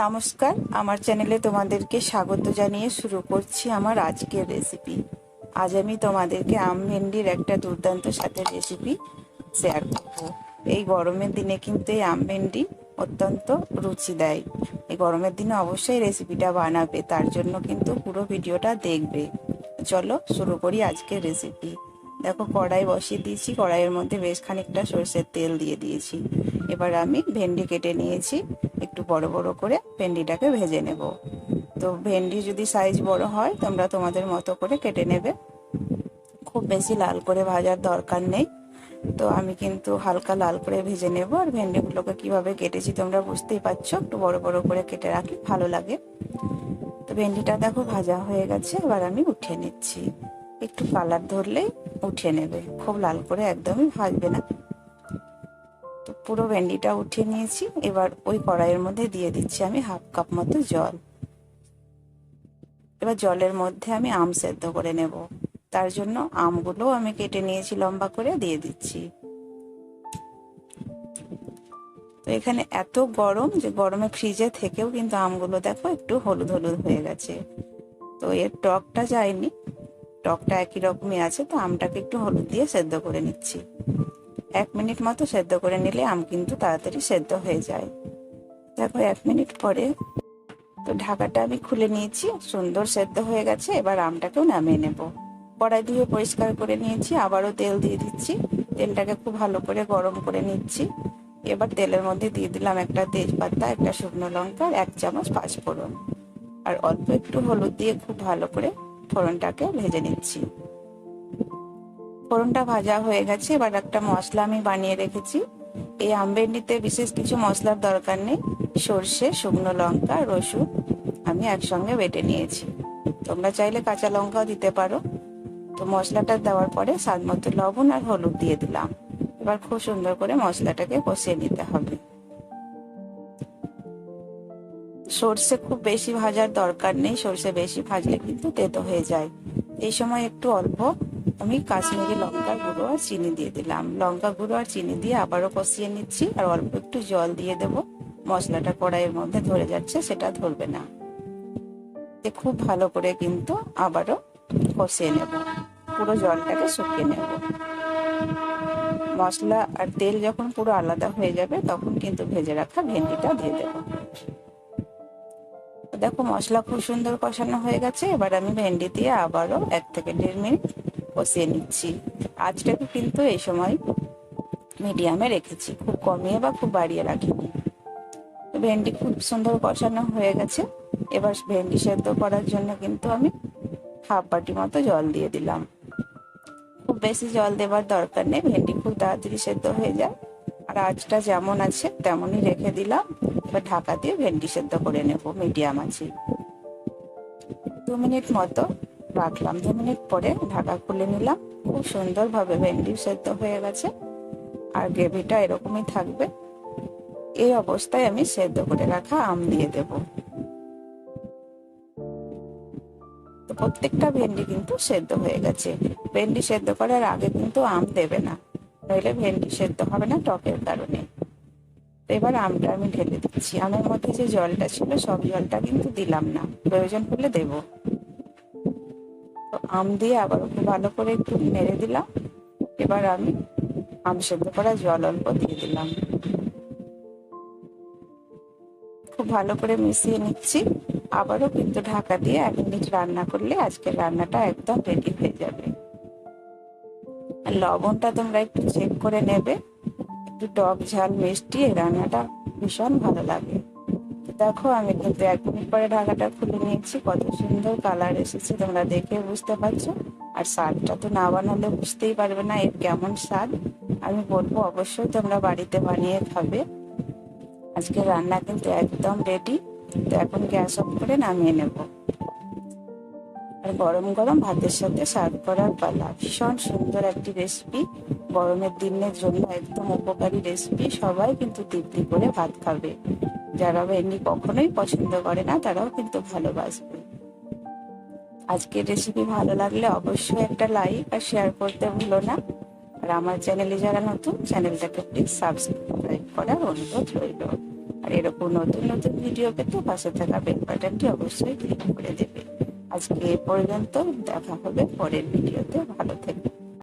নমস্কার, আমার চ্যানেলে তোমাদেরকে স্বাগত জানিয়ে শুরু করছি আমার আজকের রেসিপি। আজ আমি তোমাদেরকে আম ভেন্ডির একটা দুর্দান্ত স্বাদের রেসিপি শেয়ার করব। এই গরমের দিনে কিন্তু এই আম ভেন্ডি অত্যন্ত রুচি দেয়। এই গরমের দিনে অবশ্যই রেসিপিটা বানাবে, তার জন্য কিন্তু পুরো ভিডিওটা দেখবে। চলো শুরু করি আজকের রেসিপি। দেখো, কড়াই বসিয়ে দিয়েছি, কড়াইয়ের মধ্যে বেশ খানিকটা সরষের তেল দিয়ে দিয়েছি। এবার আমি ভেন্ডি কেটে নিয়েছি, একটু বড় বড় করে ভেন্ডিটাকে ভেজে নেব। তো ভেন্ডি যদি সাইজ বড় হয় তোমরা তোমাদের মতো করে কেটে নেবে, খুব বেশি লাল করে ভাজার দরকার নেই। তো আমি কিন্তু হালকা লাল করে ভেজে নেব। আর ভেন্ডিগুলোকে কিভাবে কেটেছি তোমরা বুঝতেই পারছো, একটু বড় বড় করে কেটে রাখলে ভালো লাগে। তো ভেন্ডিটা দেখো ভাজা হয়ে গেছে, এবার আমি উঠিয়ে নিচ্ছি। একটু কালার ধরলেই উঠিয়ে নেবে, খুব লাল করে একদমই ভাজবে না। তো পুরো ভেন্ডিটা উঠিয়ে নিয়েছি। এবার ওই কড়াইয়ের মধ্যে দিয়ে দিচ্ছি আমি হাফ কাপ মতো জল। এবার জলের মধ্যে আমি আম সেদ্ধ করে নেব, তার জন্য আমগুলো আমি কেটে নিয়েছি, লম্বা করে দিয়ে দিচ্ছি। তো এখানে এত গরম যে গরমে ফ্রিজে থেকেও কিন্তু আমগুলো দেখো একটু হলুদ হলুদ হয়ে গেছে। তো এর টকটা যায়নি, টকটা একই রকমই আছে। তো আমটাকে একটু হলুদ দিয়ে সেদ্ধ করে নিচ্ছি। 1 মিনিট মতো সেদ্ধ করে নিলে আম কিন্তু তাড়াতাড়ি সেদ্ধ হয়ে যায়। দেখো 1 মিনিট পরে তো ঢাকাটা আমি খুলে নিয়েছি, সুন্দর সেদ্ধ হয়ে গেছে। এবার আমটাকেও নামিয়ে নেব। কড়াই ধুয়ে পরিষ্কার করে নিয়েছি, আবারও তেল দিয়ে দিচ্ছি। তেলটাকে খুব ভালো করে গরম করে নিচ্ছি। এবার তেলের মধ্যে দিয়ে দিলাম একটা তেজপাতা, একটা শুকনো লঙ্কা, 1 চামচ পাঁচফোড়ন, আর অল্প একটু হলুদ দিয়ে খুব ভালো করে ফোড়নটাকে ভেজে নিচ্ছি। ফোড়নটা ভাজা হয়ে গেছে। এবার একটা মশলা আমি বানিয়ে রেখেছি। এই আম ভেন্ডিতে বিশেষ কিছু মশলার দরকার নেই। সর্ষে, শুকনো লঙ্কা, রসুন আমি একসঙ্গে বেটে নিয়েছি। তোমরা চাইলে কাঁচা লঙ্কাও দিতে পারো। তো মশলাটা দেওয়ার পরে স্বাদ মতো লবণ আর হলুদ দিয়ে দিলাম। এবার খুব সুন্দর করে মশলাটাকে কষিয়ে নিতে হবে। সর্ষে খুব বেশি ভাজার দরকার নেই, সর্ষে বেশি ভাজলে কিন্তু তেতো হয়ে যায়। এই সময় একটু অল্প আমি কাশ্মীরি লঙ্কার গুঁড়ো আর চিনি দিয়ে দিলাম। লঙ্কা গুঁড়ো আর চিনি দিয়ে আবারও কষিয়ে নিচ্ছি, আর অল্প একটু জল দিয়ে দেব। মশলাটা কড়াইয়ের মধ্যে ধরে যাচ্ছে, সেটা ধরবে না। খুব ভালো করে কিন্তু আবারও কষিয়ে নেব, পুরো জলটাকে শুকিয়ে নেব। মশলা আর তেল যখন পুরো আলাদা হয়ে যাবে তখন কিন্তু ভেজে রাখা ভেন্ডিটা দিয়ে দেব। দেখো মশলা খুব সুন্দর কষানো হয়ে গেছে। এবার আমি ভেন্ডি দিয়ে আবারও 1 থেকে 1.5 মিনিট কষিয়ে নিচ্ছি। আঁচটাকে কিন্তু এই সময় মিডিয়ামে রেখেছি, খুব কমিয়ে বা খুব বাড়িয়ে রাখিনি। ভেন্ডি খুব সুন্দর কষানো হয়ে গেছে। এবার ভেন্ডি সেদ্ধ করার জন্য কিন্তু আমি হাফ বাটি মতো জল দিয়ে দিলাম। খুব বেশি জল দেবার দরকার নেই, ভেন্ডি খুব তাড়াতাড়ি সেদ্ধ হয়ে যায়। আর আঁচটা যেমন আছে তেমনই রেখে দিলাম। এবার ঢাকা দিয়ে ভেন্ডি সেদ্ধ করে নেব মিডিয়াম আঁচে। 2 মিনিট মতো রাখলাম। 2 মিনিট পরে ঢাকা খুলে নিলাম। খুব সুন্দরভাবে ভেন্ডি সেদ্ধ হয়ে গেছে, আর গ্রেভিটা এরকমই থাকবে। এই অবস্থায় আমি সেদ্ধ করে রাখা আম দিয়ে দেব। তো প্রত্যেকটা ভেন্ডি কিন্তু সেদ্ধ হয়ে গেছে। ভেন্ডি সেদ্ধ করার আগে কিন্তু আম দেবে না, নইলে ভেন্ডি সেদ্ধ হবে না টকের কারণে। তো এবার আমটা আমি ঢেলে দিচ্ছি। আমের মধ্যে যে জলটা ছিল সব জলটা কিন্তু দিলাম না, প্রয়োজন হলে দেব। তো আম দিয়ে আবার খুব ভালো করে একটু নেড়ে দিলাম। এবার আমি আম সেদ্ধ করা জল অল্প দিয়ে দিলাম, খুব ভালো করে মিশিয়ে নিচ্ছি। আবারও কিন্তু ঢাকা দিয়ে 1 মিনিট রান্না করলে আজকের রান্নাটা একদম রেডি হয়ে যাবে। আর লবণটা তোমরা একটু চেক করে নেবে, একটু টক ঝাল মিষ্টি এই রান্নাটা ভীষণ ভালো লাগে। দেখো আমি কিন্তু 1 মিনিট পরে ঢাকাটা খুলে নিয়েছি, কত সুন্দর কালার এসেছে তোমরা দেখে বুঝতে পারছো। আর স্বাদটা তো না বানালে বুঝতেই পারবে না এর কেমন স্বাদ। আমি বলবো অবশ্যই তোমরা বাড়িতে বানিয়ে খাবে। আজকে রান্না কিন্তু একদম রেডি। তো এখন গ্যাস অফ করে নামিয়ে নেব, আর গরম গরম ভাতের সাথে সার্ভ করার পালা। ভীষণ সুন্দর একটি রেসিপি, গরমের দিনের জন্য একদম উপকারী রেসিপি। সবাই কিন্তু তৃপ্তি করে ভাত খাবে। যারা ভেন্ডি কখনোই পছন্দ করে না তারাও কিন্তু ভালোবাসবে। আজকের রেসিপি ভালো লাগলে অবশ্যই একটা লাইক আর শেয়ার করতে ভুলো না। আর আমার চ্যানেলে যারা নতুন, চ্যানেলটাকে প্লিজ সাবস্ক্রাইব করার অনুরোধ রইল। আর আর এরকম নতুন নতুন ভিডিও পেতে পাশে থাকা বেল বাটনটি অবশ্যই ক্লিক করে দেবে। আজকে এ পর্যন্ত, দেখা হবে পরের ভিডিওতে। ভালো থেকো।